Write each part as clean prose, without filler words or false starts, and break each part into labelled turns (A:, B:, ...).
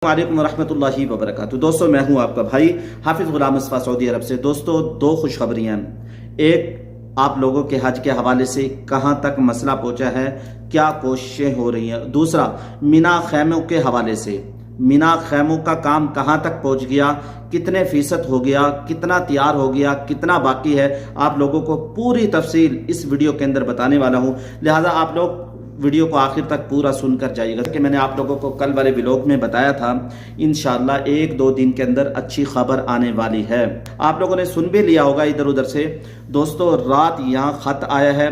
A: वालेकुम रहमतुल्लाहि व बरकातुहू। दोस्तों, मैं हूं आपका भाई हाफिज गुलाम मुस्तफा सऊदी अरब से। दोस्तों, दो खुशखबरियां। एक, आप लोगों के हज के हवाले से कहां तक मसला पहुंचा है, क्या कोशिशें हो रही हैं। दूसरा, मीना खैमों के हवाले से, मीना खैमों का काम कहां तक पहुंच गया, कितने फीसद हो गया, कितना तैयार हो गया, कितना बाकी है, आप लोगों को पूरी तफसील इस वीडियो के अंदर बताने वाला हूं। लिहाजा आप लोग वीडियो को आखिर तक पूरा सुनकर जाइएगा कि मैंने आप लोगों को कल वाले व्लॉग में बताया था, इंशाअल्लाह एक दो दिन के अंदर अच्छी खबर आने वाली है। आप लोगों ने सुन भी लिया होगा इधर उधर से। दोस्तों, रात यहाँ खत आया है।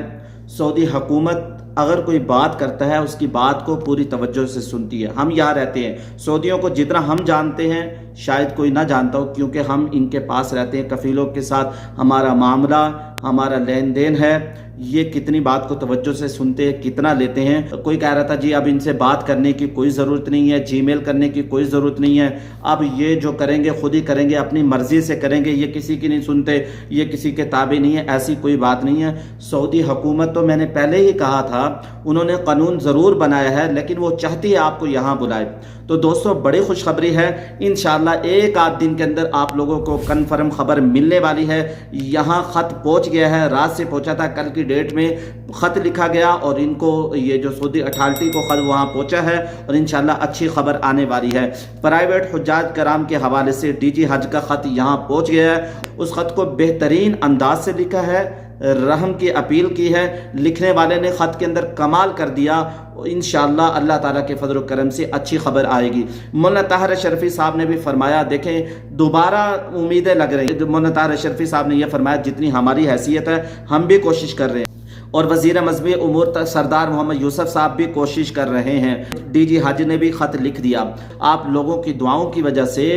A: सऊदी हुकूमत अगर कोई बात करता है उसकी बात को पूरी तवज्जो से सुनती है। हम यहाँ रहते हैं, सऊदियों को जितना हम जानते हैं शायद कोई ना जानता हो, क्योंकि हम इनके पास रहते हैं। कफीलों के साथ हमारा मामला, हमारा लेन देन है, ये कितनी बात को तवज्जो से सुनते हैं, कितना लेते हैं। कोई कह रहा था जी अब इनसे बात करने की कोई ज़रूरत नहीं है, जीमेल करने की कोई ज़रूरत नहीं है, अब ये जो करेंगे खुद ही करेंगे, अपनी मर्जी से करेंगे, ये किसी की नहीं सुनते, ये किसी के ताबे नहीं है। ऐसी कोई बात नहीं है। सऊदी हुकूमत तो मैंने पहले ही कहा था, उन्होंने कानून ज़रूर बनाया है, लेकिन वो चाहती है आपको यहाँ बुलाए। तो दोस्तों, बड़ी खुशखबरी है। इंशाअल्लाह एक आध दिन के अंदर आप लोगों को कन्फर्म खबर मिलने वाली है। यहाँ खत पहुँच गया है, रात से पहुँचा था, कल की डेट में खत लिखा गया और इनको ये जो सऊदी अथॉरिटी को खत वहाँ पहुँचा है और इंशाअल्लाह अच्छी खबर आने वाली है। प्राइवेट हुज्जाज कराम के हवाले से डीजी हज का खत यहाँ पहुँच गया है। उस खत को बेहतरीन अंदाज से लिखा है, रहम की अपील की है। लिखने वाले ने खत के अंदर कमाल कर दिया। इंशाअल्लाह अल्लाह ताला के फजल करम से अच्छी खबर आएगी। मौलाना ताहिर शर्फी साहब ने भी फरमाया, देखें दोबारा उम्मीदें लग रही हैं। मौलाना ताहिर शर्फी साहब ने यह फरमाया, जितनी हमारी हैसियत है हम भी कोशिश कर रहे हैं, और वज़ीर मज़हबी उमूर सरदार मोहम्मद यूसुफ साहब भी कोशिश कर रहे हैं। डीजी हज ने भी ख़त लिख दिया। आप लोगों की दुआओं की वजह से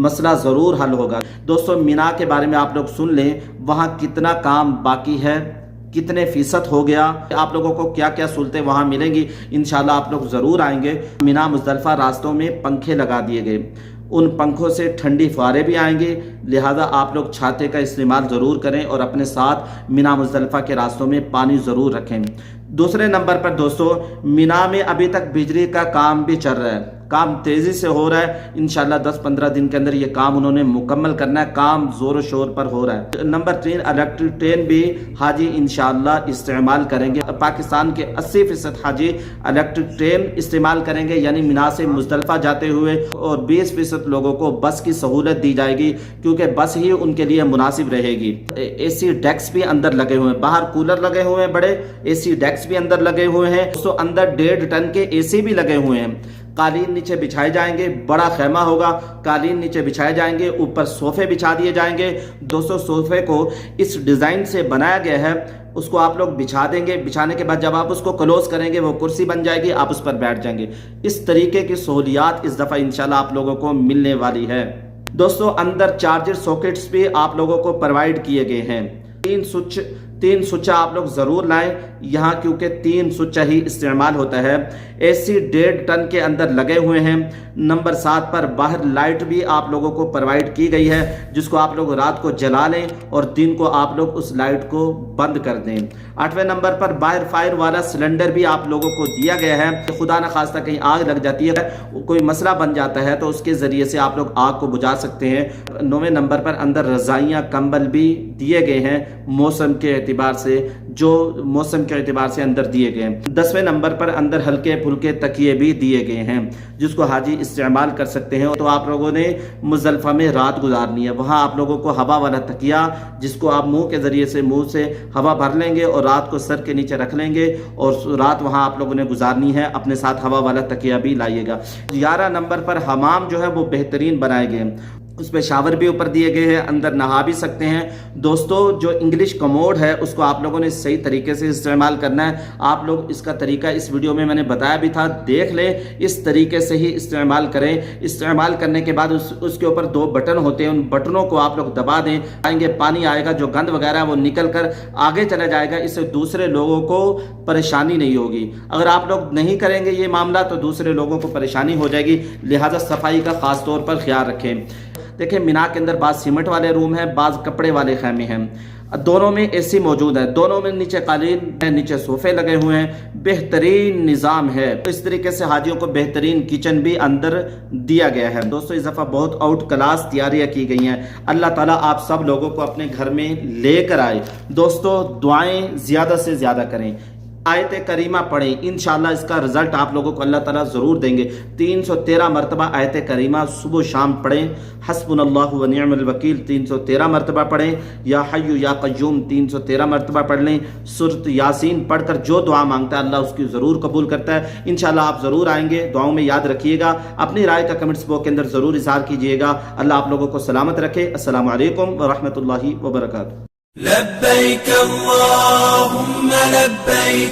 A: मसला ज़रूर हल होगा। दोस्तों, मीना के बारे में आप लोग सुन लें, वहाँ कितना काम बाकी है, कितने फीसद हो गया, आप लोगों को क्या क्या सहूलतें वहाँ मिलेंगी। इंशाल्लाह आप लोग ज़रूर आएंगे। मीना मुज़दलिफ़ा रास्तों में पंखे लगा दिए गए, उन पंखों से ठंडी फुहारें भी आएंगे। लिहाजा आप लोग छाते का इस्तेमाल ज़रूर करें और अपने साथ मीना मुज़दलिफ़ा के रास्तों में पानी ज़रूर रखें। दूसरे नंबर पर दोस्तों, मीना में अभी तक बिजली का काम भी चल रहा है, काम तेज़ी से हो रहा है। इंशाल्लाह 10-15 दिन के अंदर ये काम उन्होंने मुकम्मल करना है। काम ज़ोर शोर पर हो रहा है। नंबर 3, इलेक्ट्रिक ट्रेन भी हाजी इंशाल्लाह इस्तेमाल करेंगे। पाकिस्तान के 80% हाजी इलेक्ट्रिक ट्रेन इस्तेमाल करेंगे, यानी मीना से मुज़दलिफ़ा जाते हुए, और 20% लोगों को बस की सहूलत दी जाएगी, क्योंकि बस ही उनके लिए मुनासिब रहेगी। AC डेस्क भी अंदर लगे हुए हैं, बाहर कूलर लगे हुए हैं, बड़े AC डेस्क भी अंदर लगे हुए हैं। तो अंदर 1.5 टन के AC भी लगे हुए हैं। कालीन नीचे बिछाए जाएंगे, बड़ा खैमा होगा, कालीन नीचे बिछाए जाएंगे, ऊपर सोफे बिछा दिए जाएंगे। 200 सोफे को इस डिज़ाइन से बनाया गया है, उसको आप लोग बिछा देंगे। बिछाने के बाद जब आप उसको क्लोज करेंगे वो कुर्सी बन जाएगी, आप उस पर बैठ जाएंगे। इस तरीके की सहूलियात इस दफ़ा इंशाल्लाह आप लोगों को मिलने वाली है। दोस्तों, अंदर चार्जर सॉकेट्स भी आप लोगों को प्रोवाइड किए गए हैं। 3 स्विच आप लोग ज़रूर लाएं यहाँ, क्योंकि 3 स्विच ही इस्तेमाल होता है। AC 1.5 टन के अंदर लगे हुए हैं। नंबर 7 पर बाहर लाइट भी आप लोगों को प्रोवाइड की गई है, जिसको आप लोग रात को जला लें और दिन को आप लोग उस लाइट को बंद कर दें। 8वें नंबर पर बाहर फायर वाला सिलेंडर भी आप लोगों को दिया गया है। खुदा न खास्ता कहीं आग लग जाती है, कोई मसला बन जाता है, तो उसके ज़रिए से आप लोग आग को बुझा सकते हैं। 9वें नंबर पर अंदर रज़ाइयाँ, कंबल भी दिए गए हैं मौसम के एतबार से, जो मौसम के एतबार से अंदर दिए गए हैं। 10वें नंबर पर अंदर हल्के फुल्के तकिए भी दिए गए हैं, जिसको हाजी इस्तेमाल कर सकते हैं। तो आप लोगों ने मुज़दलिफ़ा में रात गुजारनी है, वहाँ आप लोगों को हवा वाला तकिया, जिसको आप मुंह के ज़रिए से मुंह से हवा भर लेंगे और रात को सर के नीचे रख लेंगे, और रात वहाँ आप लोगों ने गुजारनी है। अपने साथ हवा वाला तकिया भी लाइएगा। 11 नंबर पर हमाम जो है वो बेहतरीन बनाए गए हैं, उसमें शावर भी ऊपर दिए गए हैं, अंदर नहा भी सकते हैं। दोस्तों, जो इंग्लिश कमोड है उसको आप लोगों ने सही तरीके से इस्तेमाल करना है। आप लोग इसका तरीका इस वीडियो में मैंने बताया भी था, देख लें, इस तरीके से ही इस्तेमाल करें। इस्तेमाल करने के बाद उसके ऊपर 2 बटन होते हैं, उन बटनों को आप लोग दबा दें, आएंगे पानी आएगा, जो गंद वगैरह है वो निकल कर आगे चला जाएगा। इससे दूसरे लोगों को परेशानी नहीं होगी। अगर आप लोग नहीं करेंगे ये मामला तो दूसरे लोगों को परेशानी हो जाएगी। लिहाजा सफाई का खास तौर पर ख्याल रखें। देखिए, मीना के अंदर बाज़ सीमेंट वाले रूम हैं, बाज़ कपड़े वाले खैमे हैं। دونوں میں اے سی موجود ہے، دونوں میں نیچے قالین ہے، نیچے صوفے لگے ہوئے ہیں، بہترین نظام ہے۔ اس طریقے سے حاجیوں کو بہترین کچن بھی اندر دیا گیا ہے۔ دوستو اس دفعہ بہت آؤٹ کلاس تیاریاں کی گئی ہیں۔ اللہ تعالیٰ آپ سب لوگوں کو اپنے گھر میں لے کر آئے۔ دوستو دعائیں زیادہ سے زیادہ کریں، آیت کریمہ پڑھیں، انشاءاللہ اس کا رزلٹ آپ لوگوں کو اللہ تعالیٰ ضرور دیں گے۔ 313 مرتبہ آیت کریمہ صبح و شام پڑھیں، حسبنا اللہ و نعم الوکیل 313 مرتبہ پڑھیں، یا حی یا قیوم 313 مرتبہ پڑھ لیں۔ سورۃ یاسین پڑھ کر جو دعا مانگتا ہے اللہ اس کی ضرور قبول کرتا ہے۔ انشاءاللہ آپ ضرور آئیں گے، دعاؤں میں یاد رکھیے گا، اپنی رائے کا کمنٹس باکس کے اندر ضرور اظہار کیجیے گا۔ اللہ آپ لوگوں کو سلامت رکھے۔ السلام علیکم ورحمۃ اللہ وبرکاتہ۔
B: لبیک اللہم لبیک